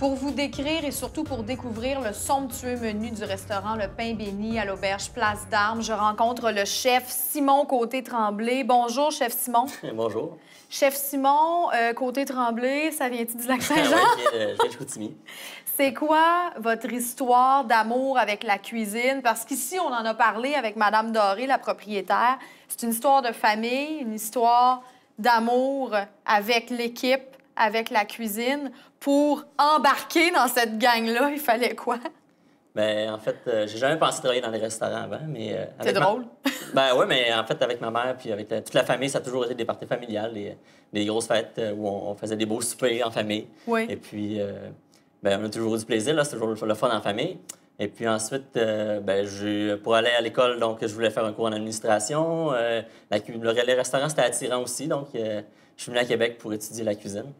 Pour vous décrire et surtout pour découvrir le somptueux menu du restaurant Le Pain Béni à l'Auberge Place d'Armes, je rencontre le chef Simon Côté-Tremblay. Bonjour, chef Simon. Bonjour. Chef Simon, Côté-Tremblay, ça vient-tu du Lac-Saint-Jean? Oui, je viens de Chicoutimi. C'est quoi votre histoire d'amour avec la cuisine? Parce qu'ici, on en a parlé avec Madame Doré, la propriétaire. C'est une histoire de famille, une histoire d'amour avec l'équipe, avec la cuisine. Pour embarquer dans cette gang-là, il fallait quoi? Bien, en fait, j'ai jamais pensé travailler dans les restaurants avant, mais... C'est drôle. Ben oui, mais en fait, avec ma mère puis avec toute la famille, ça a toujours été des parties familiales, des grosses fêtes où on faisait des beaux soupers en famille. Oui. Et puis, ben, on a toujours eu du plaisir, là, c'est toujours le fun en famille. Et puis ensuite, ben, pour aller à l'école, donc, je voulais faire un cours en administration. Les restaurants, c'était attirant aussi, donc je suis venu à Québec pour étudier la cuisine.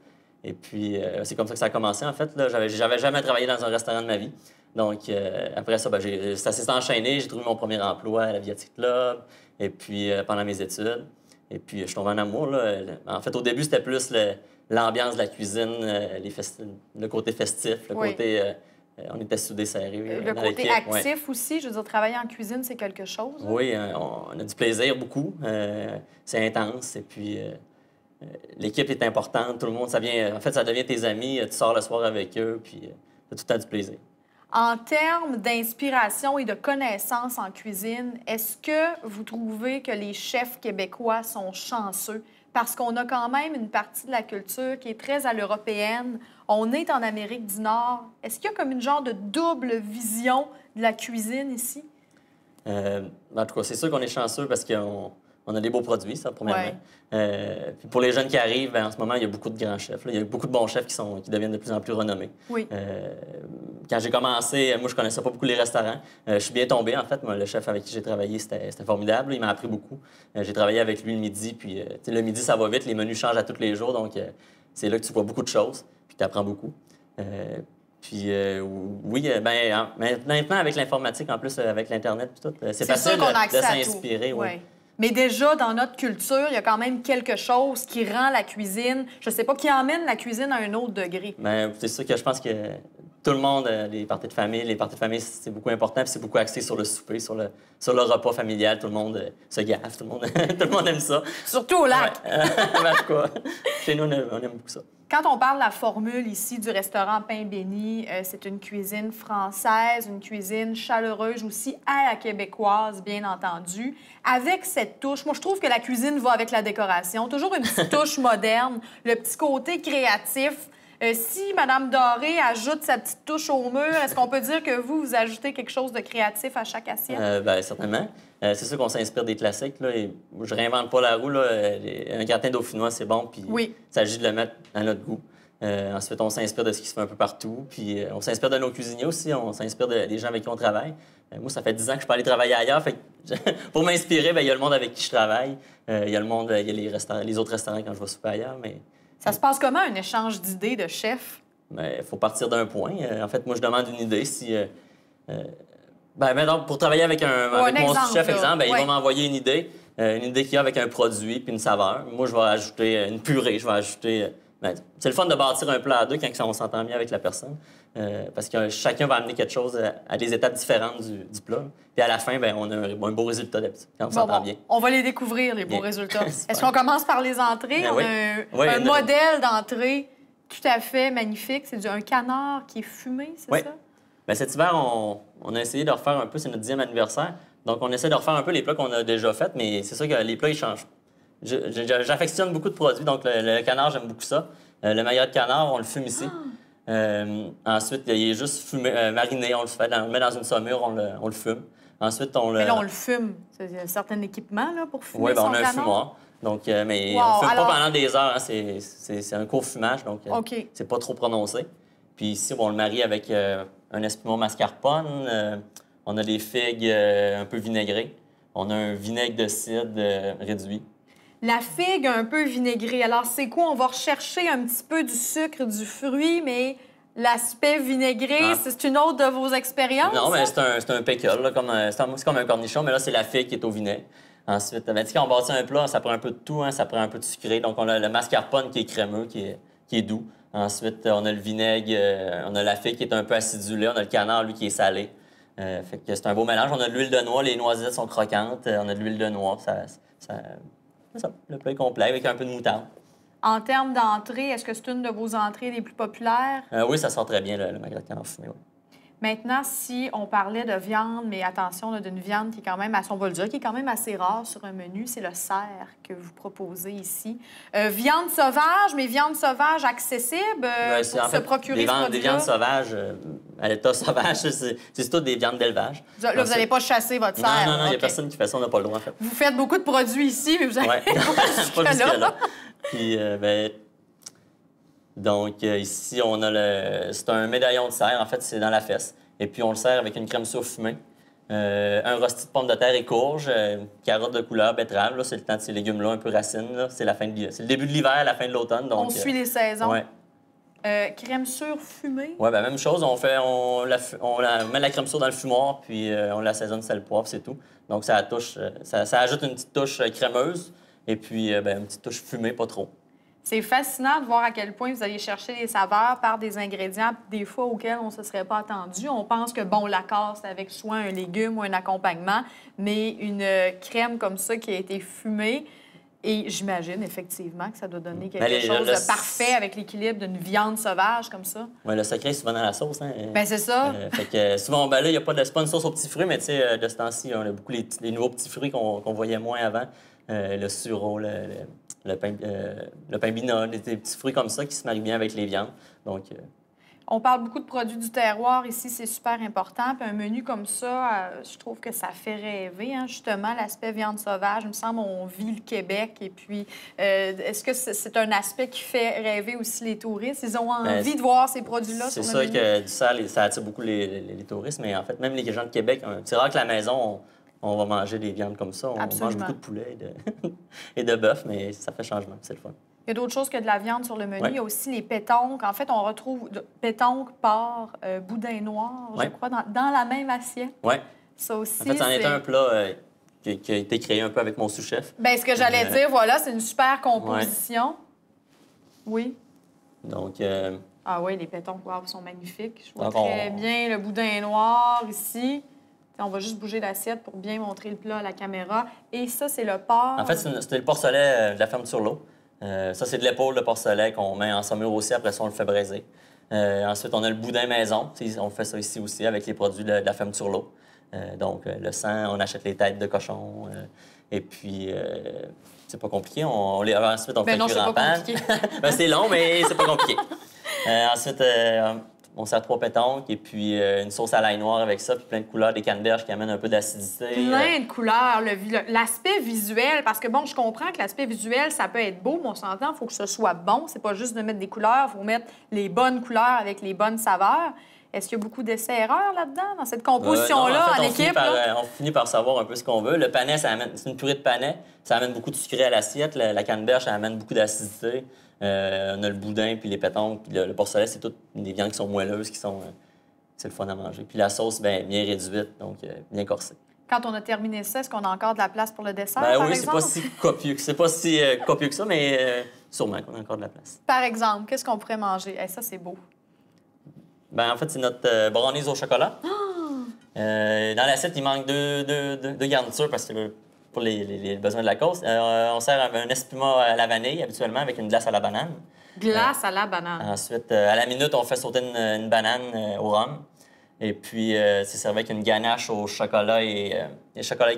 Et puis, c'est comme ça que ça a commencé, en fait. J'avais jamais travaillé dans un restaurant de ma vie. Donc, après ça, ben, ça s'est enchaîné. J'ai trouvé mon premier emploi à l'Aviatic Club, et puis pendant mes études. Et puis, je suis tombé en amour, là. En fait, au début, c'était plus l'ambiance de la cuisine, le côté festif, le côté... on était soudés, serrés. Le côté actif aussi, je veux dire, travailler en cuisine, c'est quelque chose. Hein? Oui, on a du plaisir beaucoup. C'est intense, et puis... l'équipe est importante, tout le monde, ça devient tes amis, tu sors le soir avec eux, puis tu as tout le temps du plaisir. En termes d'inspiration et de connaissances en cuisine, est-ce que vous trouvez que les chefs québécois sont chanceux? Parce qu'on a quand même une partie de la culture qui est très à l'européenne. On est en Amérique du Nord. Est-ce qu'il y a comme une genre de double vision de la cuisine ici? En tout cas, c'est sûr qu'on est chanceux parce qu'on a des beaux produits, ça, premièrement. Puis pour les jeunes qui arrivent, en ce moment, il y a beaucoup de grands chefs. Là. Il y a beaucoup de bons chefs qui deviennent de plus en plus renommés. Oui. Quand j'ai commencé, moi, je connaissais pas beaucoup les restaurants. Je suis bien tombé, en fait. Moi, le chef avec qui j'ai travaillé, c'était formidable. Il m'a appris beaucoup. J'ai travaillé avec lui le midi, puis le midi, ça va vite. Les menus changent à tous les jours, donc c'est là que tu vois beaucoup de choses, puis tu apprends beaucoup. Puis oui, maintenant, avec l'informatique, en plus, avec l'Internet, puis tout, c'est facile de s'inspirer. Oui. Mais déjà, dans notre culture, il y a quand même quelque chose qui rend la cuisine, je sais pas, qui emmène la cuisine à un autre degré. Bien, c'est sûr que je pense que tout le monde, les parties de famille, c'est beaucoup important, puis c'est beaucoup axé sur le souper, sur le repas familial. Tout le monde se gaffe, tout le monde aime ça. Surtout au lac! Ouais. En tout cas, chez nous, on aime beaucoup ça. Quand on parle de la formule ici du restaurant Pain Béni, c'est une cuisine française, une cuisine chaleureuse aussi à la québécoise, bien entendu. Avec cette touche, moi, je trouve que la cuisine va avec la décoration. Toujours une petite touche moderne, le petit côté créatif. Si Mme Doré ajoute sa petite touche au mur, est-ce qu'on peut dire que vous ajoutez quelque chose de créatif à chaque assiette? Bien, certainement. C'est sûr qu'on s'inspire des classiques. Là, et je réinvente pas la roue. Là. Un gratin dauphinois, c'est bon. Puis il s'agit de le mettre à notre goût. Ensuite, on s'inspire de ce qui se fait un peu partout. Puis on s'inspire de nos cuisiniers aussi. On s'inspire des gens avec qui on travaille. Moi, ça fait 10 ans que je peux aller travailler ailleurs. Fait que pour m'inspirer, il y a le monde avec qui je travaille. Il y a le monde, il y a les autres restaurants quand je vais souper ailleurs. Mais... Ça se passe comment, un échange d'idées de chefs? Il faut partir d'un point. En fait, moi, je demande une idée. Si, donc, pour travailler avec mon chef, exemple, il va m'envoyer une idée qu'il y a avec un produit puis une saveur. Moi, je vais ajouter une purée. Je vais ajouter... c'est le fun de bâtir un plat à deux quand on s'entend bien avec la personne. Parce que chacun va amener quelque chose à des étapes différentes du plat. Puis à la fin, on a un beau résultat d'habitude, quand on s'entend bien. On va les découvrir, les beaux résultats. Est-ce qu'on commence par les entrées? On a un modèle d'entrée tout à fait magnifique. C'est un canard qui est fumé, c'est ça? Bien, cet hiver, on a essayé de refaire un peu, c'est notre 10e anniversaire. Donc, on essaie de refaire un peu les plats qu'on a déjà faits, mais c'est sûr que les plats, ils changent. J'affectionne beaucoup de produits, donc le canard, j'aime beaucoup ça. Le maillot de canard, on le fume ici. Ensuite, il est juste mariné, on le met dans une saumure, on le fume. Ensuite, Mais là, on le fume. Il y a un certain équipement là, pour fumer son on a un fumoir. Donc, mais on ne fume pas pendant des heures. Hein, c'est un court fumage, donc c'est pas trop prononcé. Puis ici, on le marie avec un espumon mascarpone. On a des figues un peu vinaigrées. On a un vinaigre de cidre réduit. La figue un peu vinaigrée. Alors, c'est quoi? On va rechercher un petit peu du sucre, du fruit, mais l'aspect vinaigré, c'est une autre de vos expériences? Non, mais c'est un pickle. C'est comme un cornichon, mais là, c'est la figue qui est au vinaigre. Ensuite, quand on bâtit un plat, ça prend un peu de tout. Hein, ça prend un peu de sucré. Donc, on a le mascarpone qui est crémeux, qui est qui est doux. Ensuite, on a le vinaigre, on a la figue qui est un peu acidulée, on a le canard, lui, qui est salé. Fait que c'est un beau mélange. On a de l'huile de noix, les noisettes sont croquantes, on a de l'huile de noix. C'est ça, le plat est complet avec un peu de moutarde. En termes d'entrée, est-ce que c'est une de vos entrées les plus populaires? Oui, ça sort très bien, le magret de canard fumé. Ouais. Maintenant, si on parlait de viande, mais attention, là, d'une viande qui est quand même, on va le dire, qui est quand même assez rare sur un menu, c'est le cerf que vous proposez ici. Viande sauvage, mais viande sauvage accessible pour en se fait, procurer ce produit-là? Des viandes sauvages, à l'état sauvage, c'est toutes des viandes d'élevage. Là, vous n'allez pas chasser votre cerf? Non, il n'y a OK. personne qui fait ça, on n'a pas le droit, en fait. Vous faites beaucoup de produits ici, mais vous n'avez pas jusque-là. Puis, donc, ici, on a c'est un médaillon de cerf. En fait, c'est dans la fesse. Et puis, on le sert avec une crème sauce fumée, un rôti de pommes de terre et courges, carottes de couleur, betterave. C'est le temps de ces légumes-là, un peu racines. C'est le début de l'hiver, la fin de l'automne. On suit les saisons. Ouais. Crème sûre fumée? Oui, même chose. On met la crème sûre dans le fumoir, puis on l'assaisonne sel poivre, c'est tout. Donc, ça ajoute une petite touche crémeuse et puis une petite touche fumée, pas trop. C'est fascinant de voir à quel point vous allez chercher les saveurs par des ingrédients, des fois auxquels on ne se serait pas attendu. On pense que, bon, l'accord, c'est avec soit un légume ou un accompagnement, mais une crème comme ça qui a été fumée, et j'imagine effectivement que ça doit donner quelque chose de parfait avec l'équilibre d'une viande sauvage comme ça. Oui, le secret est souvent dans la sauce. Hein? C'est ça. Fait que souvent, là, il n'y a pas de sauce aux petits fruits, mais tu sais, de ce temps-ci, on a beaucoup les nouveaux petits fruits qu'on voyait moins avant. Le sureau, le pain binol, des petits fruits comme ça qui se marient bien avec les viandes. Donc, on parle beaucoup de produits du terroir ici, c'est super important. Puis un menu comme ça, je trouve que ça fait rêver, hein, justement, l'aspect viande sauvage. Il me semble on vit le Québec. Et puis, est-ce que c'est un aspect qui fait rêver aussi les touristes? Ils ont envie de voir ces produits-là sur le menu? C'est sûr que du cerf, ça attire beaucoup les touristes, mais en fait, même les gens de Québec, c'est rare que la maison, on va manger des viandes comme ça. On mange beaucoup de poulet et de bœuf, mais ça fait changement. C'est le fun. Il y a d'autres choses que de la viande sur le menu. Ouais. Il y a aussi les pétoncles. En fait, on retrouve pétoncles, porc, boudin noir, je crois, dans la même assiette. Oui. Ça aussi, en fait, ça en est un plat qui a été créé un peu avec mon sous-chef. Bien, ce que j'allais dire, voilà, c'est une super composition. Oui. Donc... Ah oui, les pétoncles, wow, sont magnifiques. Je vois très bien le boudin noir ici. On va juste bouger l'assiette pour bien montrer le plat à la caméra. Et ça, c'est le porc. En fait, c'était le porcelet de la ferme sur l'eau. Ça, c'est de l'épaule de porcelet qu'on met en saumure aussi. Après ça, on le fait braiser. Ensuite, on a le boudin maison. On fait ça ici aussi avec les produits de la ferme sur l'eau. Donc, le sang, on achète les têtes de cochon. Et puis, c'est pas compliqué. Ensuite, on fait cuire en panne. C'est long, mais c'est pas compliqué. Ensuite, on sert 3 pétoncles et puis une sauce à l'ail noir avec ça, puis plein de couleurs, des canneberges qui amènent un peu d'acidité. Plein de couleurs. L'aspect visuel, parce que, bon, je comprends que l'aspect visuel, ça peut être beau, mais on s'entend, il faut que ce soit bon. C'est pas juste de mettre des couleurs, il faut mettre les bonnes couleurs avec les bonnes saveurs. Est-ce qu'il y a beaucoup d'essais-erreurs là-dedans, dans cette composition-là, en équipe? On finit par savoir un peu ce qu'on veut. Le panais, c'est une purée de panais. Ça amène beaucoup de sucré à l'assiette. La canneberge, ça amène beaucoup d'acidité. On a le boudin, puis les pétoncles, puis le porcelet, c'est toutes des viandes qui sont moelleuses, c'est le fun à manger. Puis la sauce, bien réduite, donc bien corsée. Quand on a terminé ça, est-ce qu'on a encore de la place pour le dessert, par oui, exemple? c'est pas si copieux que ça, mais sûrement qu'on a encore de la place. Par exemple, qu'est-ce qu'on pourrait manger? Ça, c'est beau. En fait, c'est notre brownies au chocolat. Dans l'assiette, il manque deux garnitures parce que pour les besoins de la cause. On sert un espuma à la vanille, habituellement, avec une glace à la banane. Glace à la banane. Ensuite, à la minute, on fait sauter une banane au rhum. Et puis, c'est servi avec une ganache au chocolat et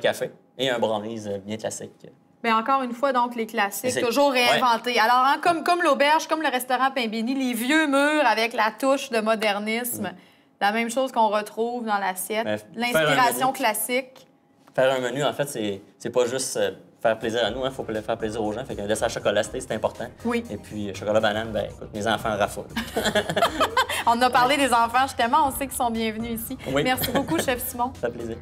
café. Et un brownies bien classique. Bien, encore une fois, donc, les classiques, toujours réinventés. Ouais. Alors, hein, comme l'auberge, comme le restaurant Pain Béni, les vieux murs avec la touche de modernisme, la même chose qu'on retrouve dans l'assiette, l'inspiration classique. Faire un menu, en fait, c'est pas juste faire plaisir à nous, il faut faire plaisir aux gens. Fait qu'un dessert chocolaté, c'est important. Oui. Et puis, chocolat banane, écoute, mes enfants raffolent. On a parlé des enfants, justement, on sait qu'ils sont bienvenus ici. Oui. Merci beaucoup, Chef Simon. Ça fait plaisir.